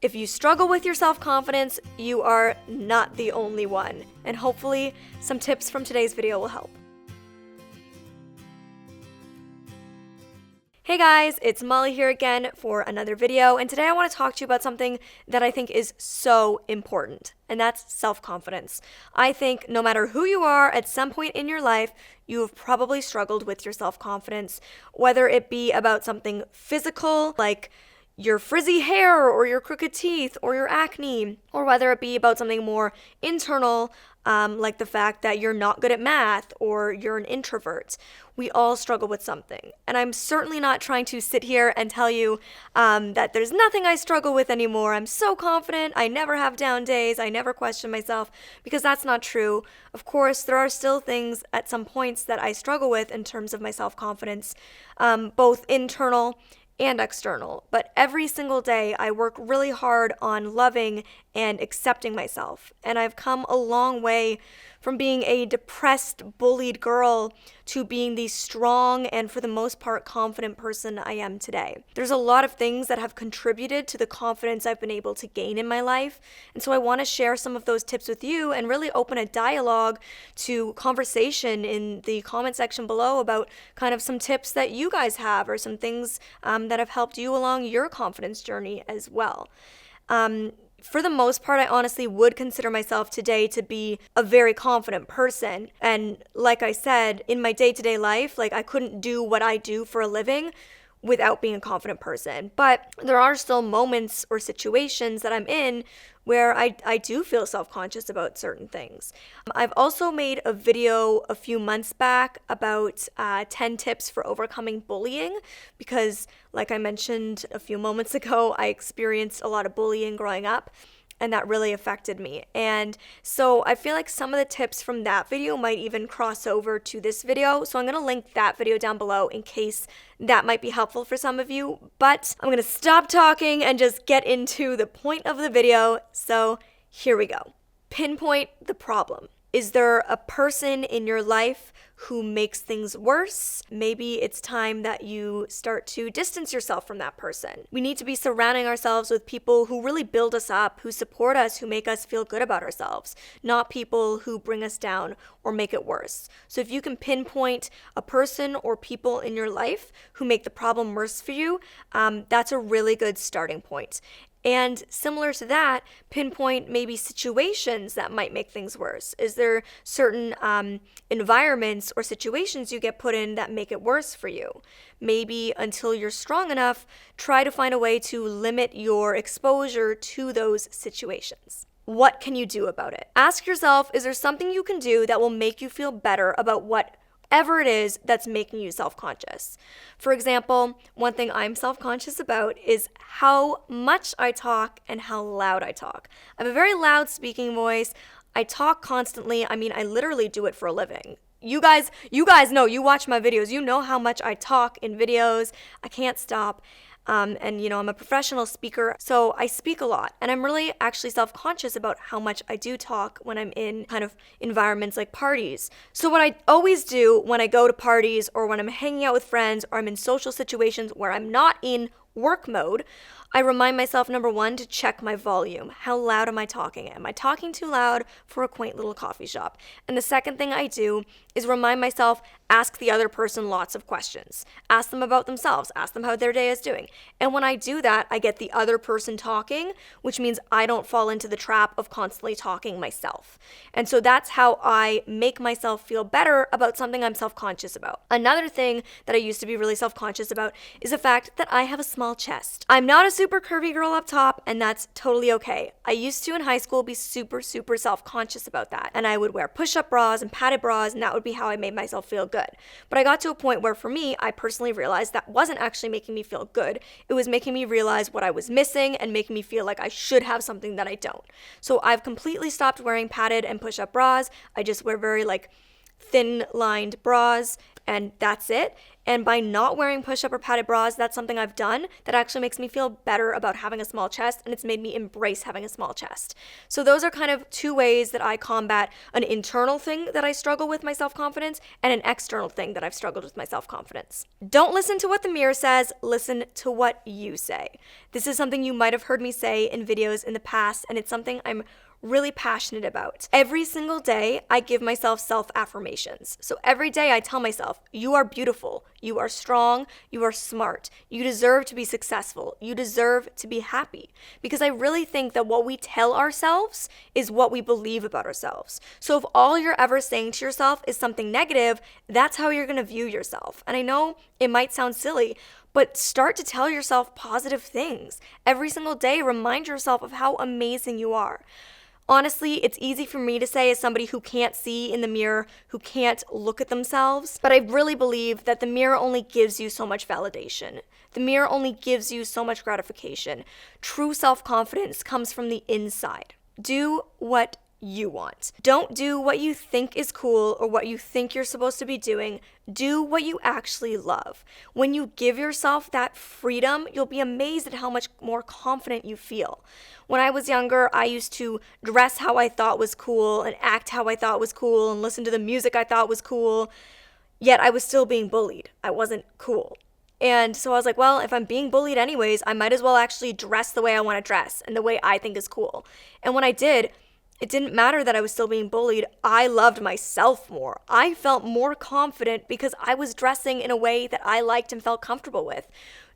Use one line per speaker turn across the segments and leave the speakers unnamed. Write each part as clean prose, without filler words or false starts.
If you struggle with your self-confidence, you are not the only one. And hopefully, some tips from today's video will help. Hey guys, it's Molly here again for another video, and today I want to talk to you about something that I think is so important, and that's self-confidence. I think no matter who you are, at some point in your life, you have probably struggled with your self-confidence, whether it be about something physical, like your frizzy hair or your crooked teeth or your acne, or whether it be about something more internal, like the fact that you're not good at math or you're an introvert. We all struggle with something. And I'm certainly not trying to sit here and tell you that there's nothing I struggle with anymore. I'm so confident. I never have down days. I never question myself, because that's not true. Of course, there are still things at some points that I struggle with in terms of my self-confidence, both internal and external. But every single day I work really hard on loving and accepting myself. And I've come a long way from being a depressed, bullied girl to being the strong and, for the most part, confident person I am today. There's a lot of things that have contributed to the confidence I've been able to gain in my life. And so I want to share some of those tips with you and really open a dialogue to conversation in the comment section below about kind of some tips that you guys have, or some things that have helped you along your confidence journey as well. For the most part, I honestly would consider myself today to be a very confident person. And like I said, in my day-to-day life, like, I couldn't do what I do for a living without being a confident person. But there are still moments or situations that I'm in where I do feel self-conscious about certain things. I've also made a video a few months back about 10 tips for overcoming bullying, because like I mentioned a few moments ago, I experienced a lot of bullying growing up, and that really affected me. And so I feel like some of the tips from that video might even cross over to this video. So I'm going to link that video down below in case that might be helpful for some of you. But I'm going to stop talking and just get into the point of the video. So here we go. Pinpoint the problem. Is there a person in your life who makes things worse? Maybe it's time that you start to distance yourself from that person. We need to be surrounding ourselves with people who really build us up, who support us, who make us feel good about ourselves, not people who bring us down or make it worse. So if you can pinpoint a person or people in your life who make the problem worse for you, that's a really good starting point. And similar to that, pinpoint maybe situations that might make things worse. Is there certain environments or situations you get put in that make it worse for you? Maybe until you're strong enough, try to find a way to limit your exposure to those situations. What can you do about it? Ask yourself, is there something you can do that will make you feel better about whatever it is that's making you self-conscious? For example, one thing I'm self-conscious about is how much I talk and how loud I talk. I have a very loud speaking voice. I talk constantly. I mean, I literally do it for a living. You guys know, you watch my videos, you know how much I talk in videos. I can't stop. And you know, I'm a professional speaker, so I speak a lot, and I'm really actually self-conscious about how much I do talk when I'm in kind of environments like parties. So what I always do when I go to parties, or when I'm hanging out with friends, or I'm in social situations where I'm not in work mode, I remind myself, number one, to check my volume. How loud am I talking? Am I talking too loud for a quaint little coffee shop? And the second thing I do is remind myself, ask the other person lots of questions. Ask them about themselves. Ask them how their day is doing. And when I do that, I get the other person talking, which means I don't fall into the trap of constantly talking myself. And so that's how I make myself feel better about something I'm self-conscious about. Another thing that I used to be really self-conscious about is the fact that I have a small chest. I'm not a super curvy girl up top, and that's totally okay. I used to in high school be super self-conscious about that, and I would wear push-up bras and padded bras, and that would be how I made myself feel good. But I got to a point where, for me, I personally realized that wasn't actually making me feel good. It was making me realize what I was missing and making me feel like I should have something that I don't. So I've completely stopped wearing padded and push-up bras. I just wear very thin lined bras, and that's it. And by not wearing push-up or padded bras, that's something I've done that actually makes me feel better about having a small chest, and it's made me embrace having a small chest. So those are kind of two ways that I combat an internal thing that I struggle with my self-confidence and an external thing that I've struggled with my self-confidence. Don't listen to what the mirror says, listen to what you say. This is something you might have heard me say in videos in the past, and it's something I'm really passionate about. Every single day, I give myself self-affirmations. So every day I tell myself, you are beautiful, you are strong, you are smart, you deserve to be successful, you deserve to be happy. Because I really think that what we tell ourselves is what we believe about ourselves. So if all you're ever saying to yourself is something negative, that's how you're gonna view yourself. And I know it might sound silly, but start to tell yourself positive things. Every single day, remind yourself of how amazing you are. Honestly, it's easy for me to say as somebody who can't see in the mirror, who can't look at themselves, but I really believe that the mirror only gives you so much validation. The mirror only gives you so much gratification. True self-confidence comes from the inside. Do what you want. Don't do what you think is cool or what you think you're supposed to be doing. Do what you actually love. When you give yourself that freedom, you'll be amazed at how much more confident you feel. When I was younger, I used to dress how I thought was cool and act how I thought was cool and listen to the music I thought was cool, yet I was still being bullied. I wasn't cool. And so I was like, well, if I'm being bullied anyways, I might as well actually dress the way I want to dress and the way I think is cool. And when I did, it didn't matter that I was still being bullied. I loved myself more. I felt more confident because I was dressing in a way that I liked and felt comfortable with.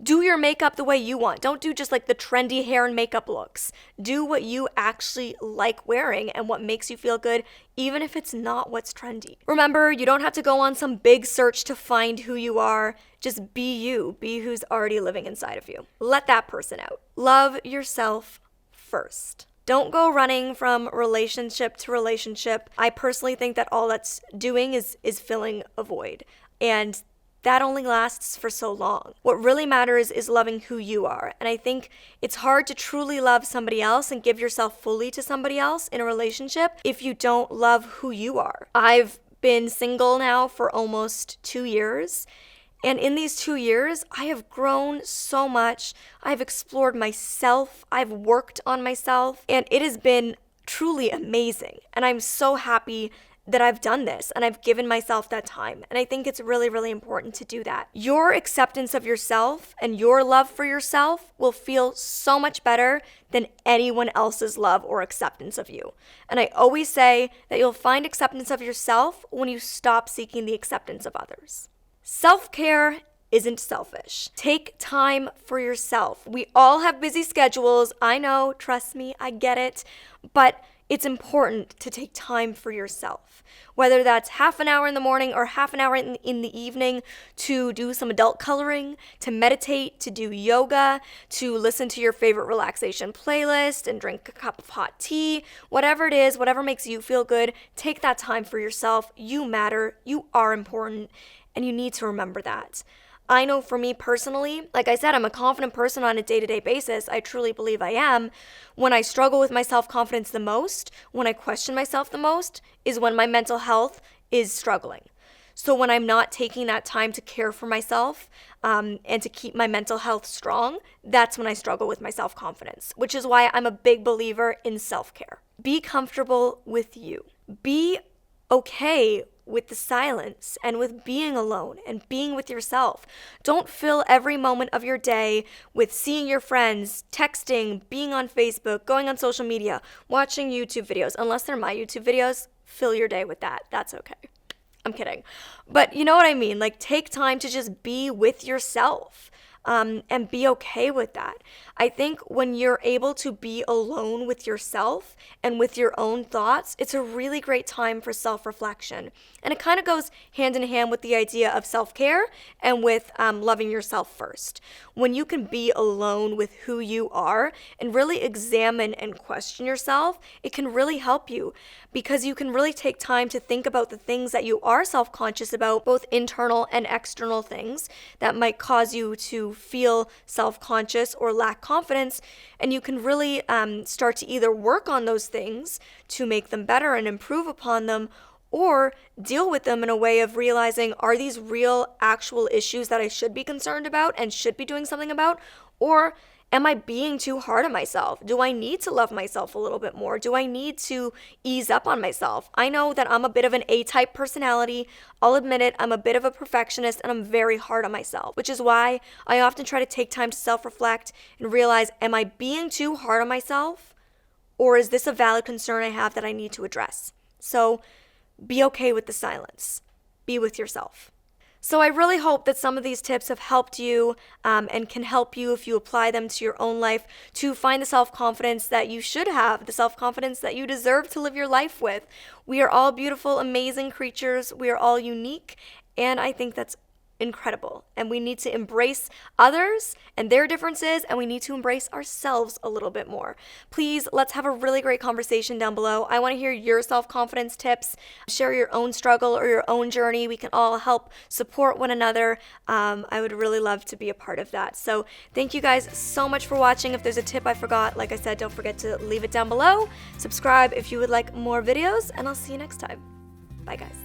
Do your makeup the way you want. Don't do just like the trendy hair and makeup looks. Do what you actually like wearing and what makes you feel good, even if it's not what's trendy. Remember, you don't have to go on some big search to find who you are. Just be you. Be who's already living inside of you. Let that person out. Love yourself first. Don't go running from relationship to relationship. I personally think that all that's doing is filling a void. And that only lasts for so long. What really matters is loving who you are. And I think it's hard to truly love somebody else and give yourself fully to somebody else in a relationship if you don't love who you are. I've been single now for almost 2 years. And in these 2 years, I have grown so much. I've explored myself. I've worked on myself. And it has been truly amazing. And I'm so happy that I've done this and I've given myself that time. And I think it's really, really important to do that. Your acceptance of yourself and your love for yourself will feel so much better than anyone else's love or acceptance of you. And I always say that you'll find acceptance of yourself when you stop seeking the acceptance of others. Self-care isn't selfish. Take time for yourself. We all have busy schedules. I know, trust me, I get it. But it's important to take time for yourself. Whether that's half an hour in the morning or half an hour in the evening to do some adult coloring, to meditate, to do yoga, to listen to your favorite relaxation playlist and drink a cup of hot tea, whatever it is, whatever makes you feel good, take that time for yourself. You matter. You are important. And you need to remember that. I know for me personally, like I said, I'm a confident person on a day-to-day basis. I truly believe I am. When I struggle with my self-confidence the most, when I question myself the most, is when my mental health is struggling. So when I'm not taking that time to care for myself and to keep my mental health strong, that's when I struggle with my self-confidence, which is why I'm a big believer in self-care. Be comfortable with you. Be okay with the silence and with being alone and being with yourself. Don't fill every moment of your day with seeing your friends, texting, being on Facebook, going on social media, watching YouTube videos. Unless they're my YouTube videos, fill your day with that. That's okay. I'm kidding. But you know what I mean? Like, take time to just be with yourself. And be okay with that. I think when you're able to be alone with yourself and with your own thoughts, it's a really great time for self-reflection. And it kind of goes hand in hand with the idea of self-care and with loving yourself first. When you can be alone with who you are and really examine and question yourself, it can really help you because you can really take time to think about the things that you are self-conscious about, both internal and external things that might cause you to feel self-conscious or lack confidence, and you can really start to either work on those things to make them better and improve upon them, or deal with them in a way of realizing, are these real, actual issues that I should be concerned about and should be doing something about? Or am I being too hard on myself? Do I need to love myself a little bit more? Do I need to ease up on myself? I know that I'm a bit of an A-type personality. I'll admit it, I'm a bit of a perfectionist and I'm very hard on myself, which is why I often try to take time to self-reflect and realize, am I being too hard on myself? Or is this a valid concern I have that I need to address? So be okay with the silence. Be with yourself. So I really hope that some of these tips have helped you and can help you if you apply them to your own life to find the self-confidence that you should have, the self-confidence that you deserve to live your life with. We are all beautiful, amazing creatures. We are all unique, and I think that's incredible. And we need to embrace others and their differences, and we need to embrace ourselves a little bit more. Please, let's have a really great conversation down below. I want to hear your self-confidence tips. Share your own struggle or your own journey. We can all help support one another. I would really love to be a part of that. So thank you guys so much for watching. If there's a tip I forgot, like I said, don't forget to leave it down below. Subscribe if you would like more videos, and I'll see you next time. Bye, guys.